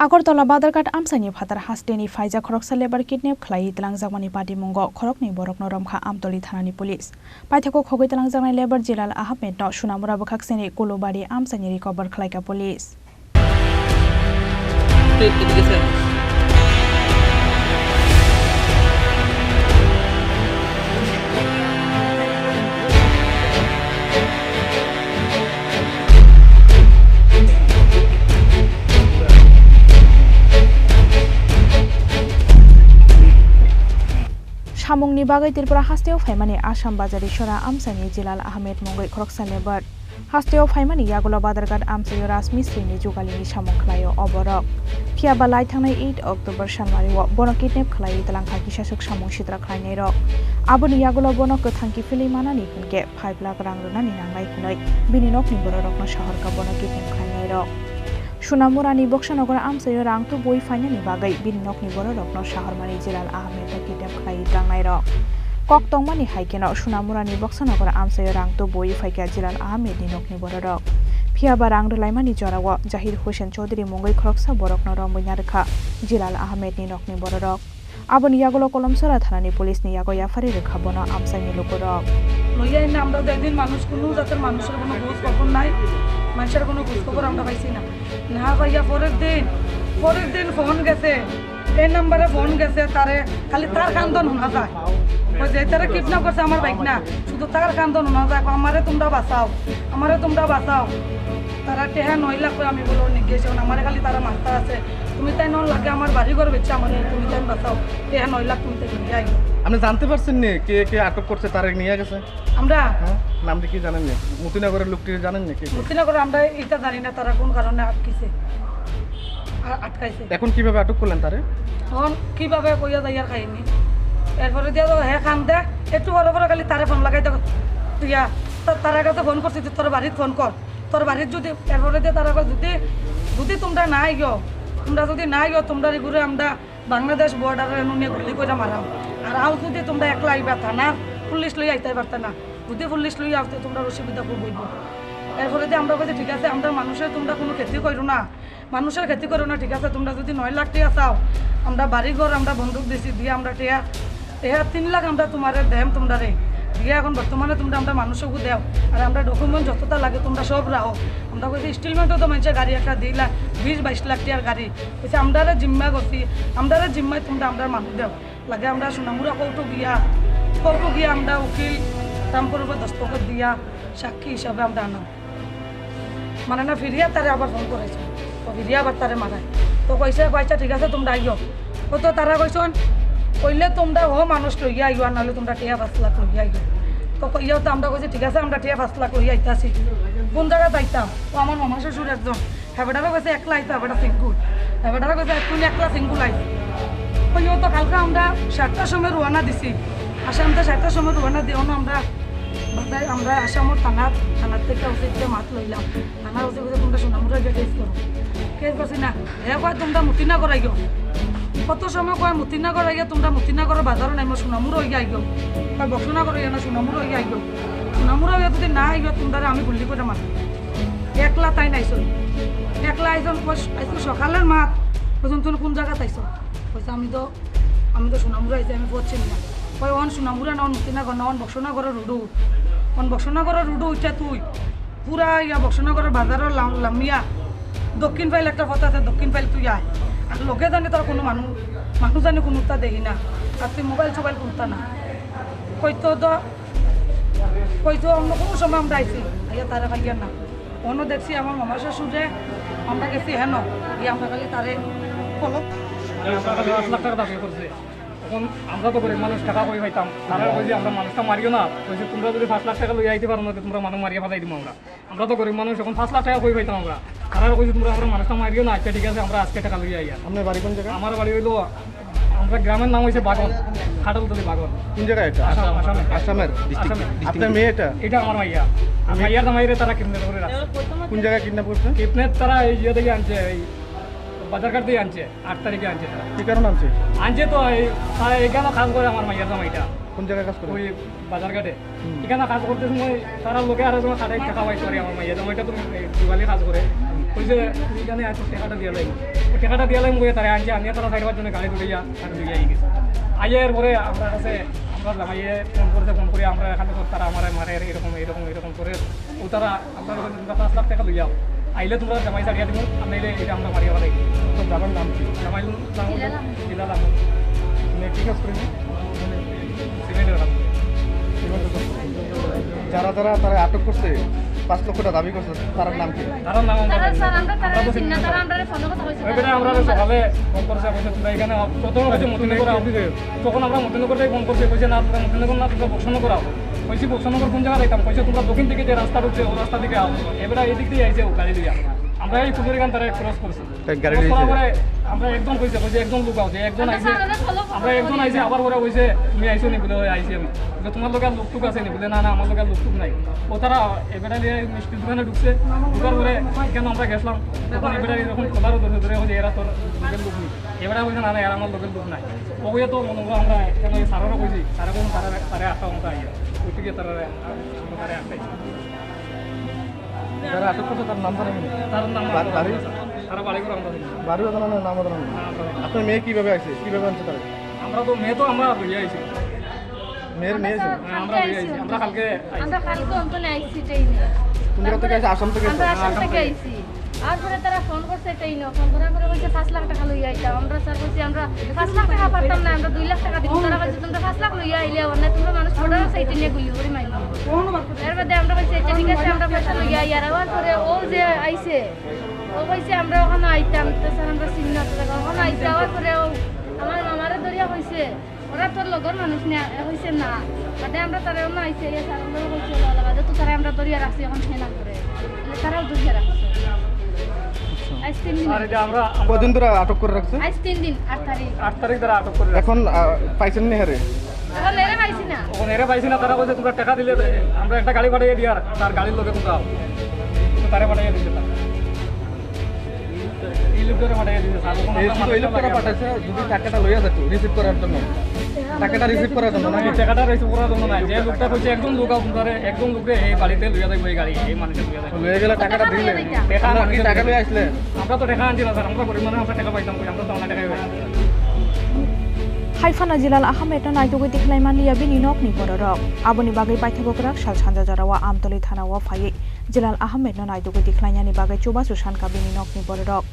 Agartala Badarghat Amsani Fatar Hasteni Faiza Khoroksa Lebar Kidnap Khlai Talangjamani Pati Mungo Khorokni Borokno Romkha Amtoli Thanani Police Paithako Khogoi Talangjamani Lebar Jilal Ahmed no Sunamura Bokhakseni Kolobari Amsani recover Khlaika Police Samungni bagai Tripura Hasteo Faimani Assam Bazari Shora Amsani Jilal Ahmed Mongoi Khoroksa Lebar Hasteo Faimani Yagola Badarghat Amsayo Ras Misrini Jugalini Samung Khlaio Oborok Pia Balai Thangnai 8 October Shanwari Bono Kidnap Khlai Talangkha Kisasuk Samung Sitra Khlainai Rok Aboni Yagola Bono Kethangki Fili Manani Hunke 5 lakh rang runani nangnai hunai bini nokni borokno shahar ka Bono Kidnap Khlainai Rok Sunamurani Bokshanogor Amsayo rang tu boi fainani bagai bini nokni borokno shaharmani Jilal Ahmed Kidnap Khlai rangnai Rok Kok tongmani haikeno Sunamurani Bokshanogor Amsayo rang tu boi faika Jilal Ahmed ni nokni borok Pia barang delaimani jorawo Zahir Hussain Chaudhary Mongoi Khoroksa borokno romboina rekha Jilal Ahmed ni nokni borok Aboni Yagola Kolomsora Thanani Police ni yago yafari rekha bono Amsani lokorok লইয়া এনে আমরা একদিন মানুষ কোনো জাতের মানুষের কোনো খোঁজ খবর নাই মানুষের কোনো খোঁজ খবর আমরা পাইছি না না ভাইয়া পরের দিন ফোন গেছে এই নাম্বারে ফোন গেছে তারে খালি তার কান্দন শোনা যায় ওই যে তারা কিডন্যাপ করছে আমার বাইক না শুধু তার কান্দন শোনা যায় আমারে তোমরা বাঁচাও তারা টেহা 9 লাখ করে আমি বলো নিগেছে আমারে খালি তারা মারতা আছে তুমি তাই নন লাগে আমার বাড়ি ঘর বেচে আমার তুমি তাই বাঁচাও টেহা 9 লাখ তুমি তাই নিয়ে আইও আপনি জানতে পারছেন নি কে কে আটক করছে তারে নিয়ে গেছে আমরা নামটা কি জানেন না মতিনগরের লোকটি জানেন না কে মতিনগর আমরা এটা জানি না তারা কোন কারণে আটকাইছে এখন কিভাবে আটক করলেন তারে এখন কিভাবে কইয়া যাইয়ার খাইনি এরপরে দিয়া তো হে খান দে একটু বড় খালি তারে ফোন লাগাই দেখ তুইয়া তার কাছে ফোন করছি তোর বাড়িতে ফোন কর তোর বাড়ির যদি এরপরে দিয়ে তারা যদি তোমরা নাই গো তোমরা ঘুরে আমরা বাংলাদেশ বর্ডারে নিয়ে গুলি করে মারাম আর আও যদি তোমরা একলা আইবা থানার পুলিশ লই আইতে পারতে না যদি পুলিশ লই আসতে তোমরা অসুবিধা করবইব এরপরে দিয়ে আমরা বলছি ঠিক আছে আমরা মানুষের তোমরা কোনো ক্ষতি করো না ঠিক আছে তোমরা যদি 9 লাখ টাকা চাও আমরা বাড়ি ঘর আমরা বন্দুক দিছি দিয়ে আমরা টেয়া 3 লাখ আমরা তোমারে দেম তোমরা রে দিয়ে এখন বর্তমানে তোমরা আমরা মানুষকে দেও আর আমরা ডকুমেন্ট যতটা লাগে তোমরা সব রাখো আমরা কইছি স্টিলমেন্টও তো মানুষের গাড়ি একটা 20-22 লাখ টাকার গাড়ি কইছে আমরা জিম্মা করছি আমরা জিম্মায় তোমরা আমরা মানুষ দেও লাগে আমরা সোনামুরা কৌটো গিয়া আমরা উকিল রামপুরের উপর দস্তখত দিয়া সাক্ষী হিসাবে আমরা আনাম মানে না ফিরিয়া তারে আবার ফোন করেছে তো ফিরিয়া আবার তারে মারায় তো কইছে ঠিক আছে তোমরা আইও ও তো তারা কইছেন কইলে তোমরা মানুষ লইয়া আইও আর নাহলে তোমরা 5 লাখ লইয়া আইও তো কইয়াও তো আমরা কইছি ঠিক আছে আমরা 5 লাখ লইয়া আইতাছি কোন জায়গায় যাইতাম ও আমার মামা শ্বশুর একজন হেবেটারও কইছে একলা আইতা হেবেটা সিঙ্গুল হেবেটারও কইছে তুমি একলা সিঙ্গুল আইছি কইও তো কালকে আমরা 7টার সময় রওনা দিছি আসামতে 7টার সময় রওনা দিও না আমরা আসামর থানার থেকে ওসিতে মাত লইলাম থানার ওসি কইছে তোমরা সোনামুরা গিয়ে কেস করছি না কয় তোমরা মতিনগর আইও কত সময় কয় মতিনগর আইয়া তোমরা মতিনগরের বাজারও নাই সোনামুরা হইয়া আইও কয় বক্সনগর হইয়া না সোনামুরা হইয়া আইও সোনামুরা হইয়া যদি না আইও তোমরা আমি গুলি করে মারব একলা তাই নাইছো একলা আইজন আইছো সকালের মাত বলছেন তুমি কোন জায়গা তাইছো কইছে আমি তো সোনামুরা আইছি আমি পড়ছি না কয় অন সোনামুরা না মতিনগর না অন বক্সনগরের রুডু উঠা তুই পুরা ইয়া বক্সনগরের বাজারের লামিয়া দক্ষিণ ফাইল একটা কথা আছে দক্ষিণ ফাইল তুই আয় আর লোকে জানি তোর কোনো মানুষ জানি কোনোটা দেখি না আর তুই মোবাইল কোনটা না কইতো অন্য কোনো সময় আমরা আইছি আইয়া তারা খাইয়া না অন্য দেখছি আমার মামা শ্বশুরে আমরা গেছি হেন গিয়ে আমরা খালি তারে ফলক 5 লাখ টাকা দাবি করছে তখন আমরা তো গরিব মানুষ টাকা কই পাইতাম তারা কইছে আমরা মানুষটা মারিও না কইছে তোমরা যদি 5 লাখ টাকা লই আইতে পারো না তোমরা মানুষ মারিয়া ফেলাই দিব আমরা তো গরিব মানুষ এখন 5 লাখ টাকা কই পাইতাম আমরা তারা কইছে তোমরা আমরা মানুষটা মারিও না আচ্ছা ঠিক আছে আমরা আজকে টাকা লই আইয়া আপনার বাড়ি কোন জায়গা আমার বাড়ি হইলো আমরা গ্রামের নাম হইছে বাগন খাটলতলি বাগন কোন জায়গা এটা আসামের আপনার মেয়ে এটা আমার মাইয়া মাইয়ার মাইরে তারা কিডন্যাপ করে রাখছে কোন জায়গায় কিডন্যাপ করছে তারা এই ইয়ে থেকে আনছে এই বাজারঘাট দিয়ে আনছে 8 তারিখে আনছে তারা কি কারণ আনছে তো এখানে কাজ করে আমার মাইয়ার জামাইটা কোন জায়গায় কাজ করে ওই বাজারঘাটে এখানে কাজ করতে সময় তারা লোকে আরো তোমার টাকা পাইছে আমার মাইয়া জামাইটা তুমি দিওয়ালি কাজ করে কইছে এখানে এত টাকাটা দিয়ে লাগবে টাকাটা দিয়ে লাইম গিয়ে তারা আনছে আনিয়ে তারা সাইড জন্য গাড়ি তুলে তারা দিয়ে আই গেছে আইয়ের পরে আমরা কাছে আমরা জামাইয়ে ফোন করে আমরা এখানে তারা আমার মারে এরকম এরকম এরকম করে ও তারা আমরা তোমরা 5 লাখ টাকা লইয়াও আইলে তোমরা জামাই সারিয়া দিব আনাইলে এটা আমরা মারিয়া পালাই তো জামার নাম কি জামাই নাম জিলাল আহমেদ ঠিক আছে সিমেন্টের কাজ যারা যারা তারা আটক করছে 5 লক্ষ টাকা দাবি করছে তার নাম কি? তার নাম তারা স্যার আমরা তারা চিনি না তারা আমরা ফোন কথা কইছে ওইখানে আমরা সকালে ফোন করছে কইছে তোমরা এখানে প্রথম হয়েছে মতিনগর তখন আমরা মতিনগরটাই ফোন করছি কইছে না তোমরা মতিনগর না তোমরা বক্সনগর আও কইছি বক্সনগর কোন জায়গা যাইতাম কইছে তোমরা দক্ষিণ থেকে যে রাস্তা ঢুকছে ও রাস্তা দিকে আও এবারে এই দিক দিয়ে আইছে ও গাড়ি দিয়া আমরা এই ফুলবাড়িখান তারা ক্রস করছি গাড়ি Cross করার দিয়েছে? পরে আমরা একদম কইছে কইছে একদম লোক আও যে একজন আইছে আমরা একজন আইছে আবার পরে কইছে তুমি আইছো নি বলে আইছি আমি বলে তোমার লোকের লোকটুক আছে নি বলে না না আমার লোকের লোকটুক নাই ও তারা এবারে নিয়ে মিষ্টি দোকানে ঢুকছে ঢুকার পরে কেন আমরা গেছিলাম তখন এবারে এরকম খোলারও ধরে ধরে হচ্ছে এরা তোর লোকের লোক নেই এবারে কইছে না না এরা আমার লোকের লোক নাই ও কইয়া তো মনে করো আমরা কেন এই সারারও কইছি সারা কোন তারা আটটা মতো আইয়া ওই থেকে তারা আটটাই যারা আটক করছে তার নাম জানেন? তার নাম বাড়ি? তারা বাড়ি করে আমরা জানি না। বাড়িও জানা না, নামও জানা না। আপনার মেয়ে কিভাবে আছে, কিভাবে আনছে তারা? আমরা তো মেয়ে তো আমরা লইয়া আইছি মেয়ের মেয়ে আছে? আমরা লইয়া আইছি আমরা কালকে আমরা কালকে অন্তনে আইছি ট্রেনে কোন জায়গা থেকে আছে? আসাম থেকে আমরা আছে? আসাম থেকে আইছি আর পরে তারা ফোন করছে ট্রেনে ফোন করার পরে বলছে 5 লাখ টাকা লইয়া আইতাম আমরা স্যার বলছি আমরা 5 লাখ টাকা পারতাম না আমরা 2 লাখ টাকা দিব তারা বলছে তোমরা 5 লাখ লইয়া আইলে না তোমরা মানুষ ছোট সাইটে নিয়ে গুলি করে মাইলো এর মধ্যে আমরা বলছি এটা ঠিক আছে আমরা পয়সা লইয়া আইয়ার আর পরে ও যে আইছে ও কইছে আমরা ওখানে আইতাম তো স্যার আমরা চিনি না তো ওখানে আইছে আর পরে ও আমার মামারে দরিয়া কইছে ওরা তোর লগর মানুষ নিয়ে কইছে না বাদে আমরা তারা না আইছে স্যার আমরা কইছে বাদে তো তারা আমরা দরিয়া রাখছি এখন হেনা করে তারাও দরিয়া রাখছে আজ 3 দিন আর এটা আমরা কদিন ধরে আটক করে রাখছে? আজ 3 দিন 8 তারিখ 8 তারিখ তারা আটক করে রাখছে। এখন পাইছেন নি হারে? এখন লেরে পাইছি না ওখানে এরা পাইছি না তারা বলছে তোমরা টাকা দিলে আমরা একটা গাড়ি পাঠিয়ে দিই আর তার গাড়ির লোকে তোমরা আও তো তারা পাঠিয়ে দিচ্ছে তারা এই লোকেরা পাঠিয়ে দিচ্ছে স্যার ওখানে এই শুধু এই লোকটা পাঠাইছে যদি টাকাটা লইয়া যেত রিসিভ করার জন্য, টাকাটা রিসিভ করার জন্য নাকি? এই টাকাটা রয়েছে পুরো জন্য নাই যে লোকটা কইছে একদম লোক আপনারে একদম লোকে এই বাড়িতে লইয়া যাইব এই গাড়ি এই মানুষের লইয়া যাইব লইয়া গেলে টাকাটা দিলে টাকা আপনারা কি টাকা লইয়া আসলে? আমরা তো টাকা আনছি না স্যার আমরা গরিব মানুষ আমরা টাকা পাইতাম কই আমরা তো অনেক টাকা পাইতাম Haifana Jilal Ahmed na itu kita kelaiman liya bini nok ni bororok. Aboni bagai paithagokrak sal sanja jarawa amtoli thana wa faye. Jilal Ahmed na itu kita kelaiman ni bagai coba susan ka bini nok ni bororok.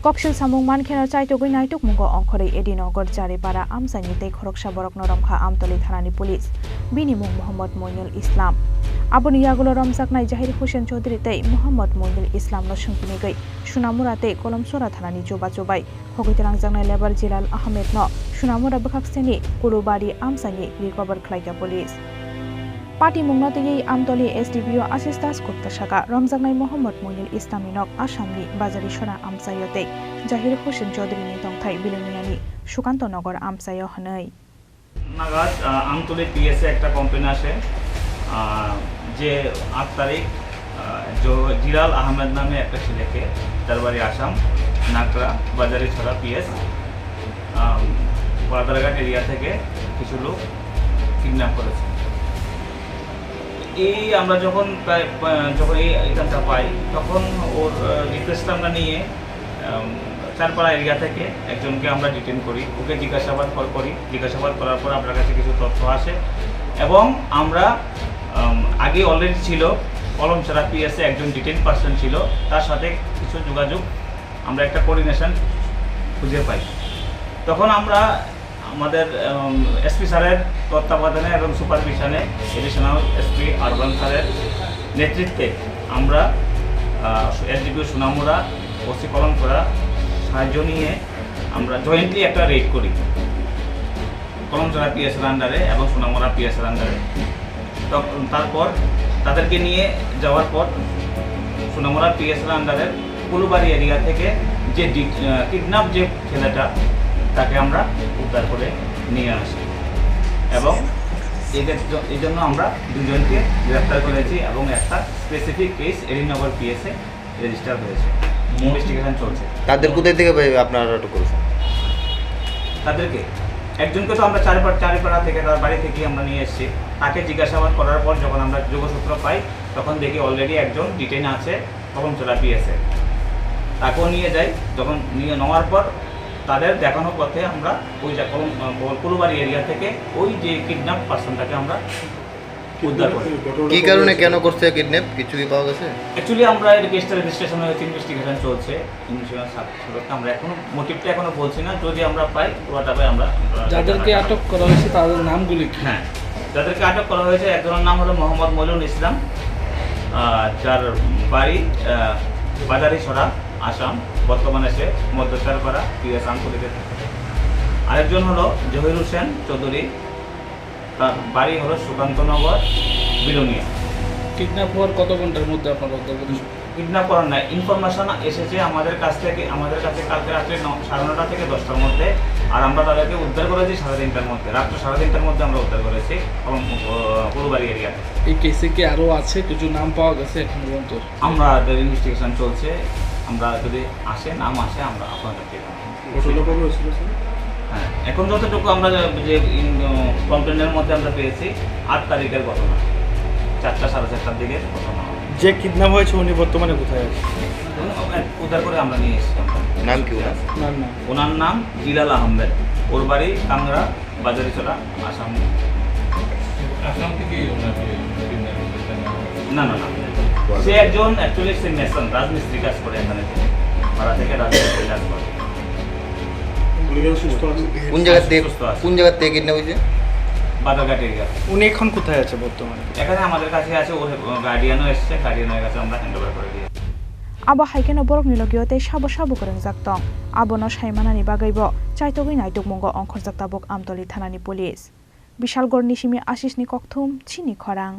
Kopshil samung man khena chai to goi naituk mungo ongkhore edinogor jare para amsani tei khoroksa borok noromkha amtoli thanani pulis. Bini mung Muhammad Moinul Islam. Aboni yagulo romsak nai Zahir Hussein Chaudhry tei Muhammad Moinul Islam no sungkini gei. Sunamura tei Kolomsora thanani coba cobai. Hogiterang jangnai lebar Jilal Ahmed no Sunamura bekhakseni Kulubari amsani recover khlaika pulis. Parti mungnatei amtoli SDPO Asistas Gupta Shaka Ramjangnai Muhammad Moinul Islam nok Asamni Bazari Shora amsayote Zahir Hussein Chaudhry ni tongthai biluniani Sukanto Nogor amsayo hanai নাগাদ আমতলী পিএসএ একটা complain আসে যে 8 তারিখ জিলাল আহমেদ নামে একটা ছেলেকে তার বাড়ি আসাম নাকড়া বাজারে ছড়া পিএস বাদারঘাট এরিয়া থেকে কিছু লোক কিডন্যাপ করেছে। এই আমরা যখন যখন এখানটা পাই তখন ওর রিকোয়েস্ট আমরা নিয়ে চারপাড়া এরিয়া থেকে একজনকে আমরা ডিটেন করি, ওকে জিজ্ঞাসাবাদ করি। জিজ্ঞাসাবাদ করার পর আপনার কাছে কিছু তথ্য আসে এবং আমরা আগে অলরেডি ছিল কলমছড়া পিএসএ একজন ডিটেন পার্সন ছিল, তার সাথে কিছু যোগাযোগ আমরা একটা কোঅর্ডিনেশন খুঁজে পাই। তখন আমরা আমাদের এসপি স্যারের তত্ত্বাবধানে এবং সুপারভিশনে এডিশনাল এসপি আরবান স্যারের নেতৃত্বে আমরা এসডিপিও সুনামুরা ওসি কলমছড়া সাহায্য নিয়ে আমরা জয়েন্টলি একটা রেড করি কলমছড়া পিএসের আন্ডারে এবং সুনামুরা পিএসের আন্ডারে। তারপর তাদেরকে নিয়ে যাওয়ার পর সুনামুরা পিএসের আন্ডারের কুলুবাড়ি এরিয়া থেকে যে কিডন্যাপ যে ছেলেটা তাকে আমরা উদ্ধার করে নিয়ে আসি এবং এই জন্য আমরা দুজনকে গ্রেফতার করেছি এবং একটা স্পেসিফিক কেস এডিনগর পিএসএ রেজিস্টার হয়েছে, ইনভেস্টিগেশন চলছে। তাদের কোথায় থেকে আপনারা আটক করেছেন? তাদেরকে একজনকে তো আমরা চারিপাড়া থেকে তার বাড়ি থেকে আমরা নিয়ে এসেছি। তাকে জিজ্ঞাসাবাদ করার পর যখন আমরা যোগসূত্র পাই তখন দেখি অলরেডি একজন ডিটেন আছে কলমছড়া পিএসএ। তাকেও নিয়ে যাই। যখন নিয়ে নেওয়ার পর তাদের দেখানো পথে আমরা ওই যে কুলুবাড়ি এরিয়া থেকে ওই যে কিডন্যাপ পার্সনটাকে আমরা উদ্ধার করি। কি কারণে কেন করছে কিডন্যাপ কিছু কি পাওয়া গেছে? অ্যাকচুয়ালি আমরা রেজিস্টার রেজিস্ট্রেশন হয়েছে, ইনভেস্টিগেশন চলছে। আমরা এখনো মোটিভটা এখনো বলছি না, যদি আমরা পাই পুরোটা পাই আমরা। যাদেরকে আটক করা হয়েছে তাদের নামগুলি কি? হ্যাঁ, যাদেরকে আটক করা হয়েছে একজনের নাম হলো মোহাম্মদ মইনুল ইসলাম, যার বাড়ি বাজারিছড়া, আসাম, বর্তমানে সে মধ্যচারপাড়া পিএস আঞ্চলিকে থাকে। আরেকজন হলো জহির হোসেন চৌধুরী, তার বাড়ি হলো সুকান্তনগর, বিলোনিয়া। কিডন্যাপ হওয়ার কত ঘন্টার মধ্যে আপনারা উদ্ধার করেছেন? কিডন্যাপ করার নাই, ইনফরমেশন এসেছে আমাদের কাছে কালকে রাত্রে 9:30 থেকে 10টার মধ্যে, আর আমরা তাদেরকে উদ্ধার করেছি 3:30টার মধ্যে, রাত্র 3:30টার মধ্যে আমরা উদ্ধার করেছি কুলুবাড়ি এরিয়াতে। এই কেসে কি আরও আছে কিছু নাম পাওয়া গেছে এখন পর্যন্ত? আমরা ইনভেস্টিগেশন চলছে, আমরা যদি নাম আসে আমরা আপনাদেরকে হ্যাঁ, এখন যতটুকু আমরা যে কমপ্লেনের মধ্যে আমরা পেয়েছি 8 তারিখের ঘটনা, 4টা 4:30টার দিকে ঘটনা। যে কিডন্যাপ হয়েছে উনি বর্তমানে কোথায় আছে? উদ্ধার করে আমরা নিয়ে এসেছিলাম। নাম কি ওনার? ওনার নাম জিলাল আহমেদ, ওর বাড়ি কাংড়া, বাজারিছড়া, আসাম। না, সে একজন অ্যাকচুয়ালি সে মেসন, রাজমিস্ত্রি কাজ করে এখানে, ভাড়া থেকে রাজমিস্ত্রি কাজ করে। কোন জায়গা থেকে কিডন্যাপ হয়েছে? বাজারঘাট এরিয়া। উনি এখন কোথায় আছে বর্তমানে? এখানে আমাদের কাছে আছে, ওর গার্ডিয়ানও এসছে, গার্ডিয়ানের কাছে আমরা হ্যান্ড ওভার করে দিই। Abo haikeno borok ni logiyote sabo goreng jaktong. Abo no saimanani bagaibo chaitogui naitokmongo ongkhorjak tabok Amtoli thanani police. Bishalgor nisimi Ashish ni kokthum chini khorang.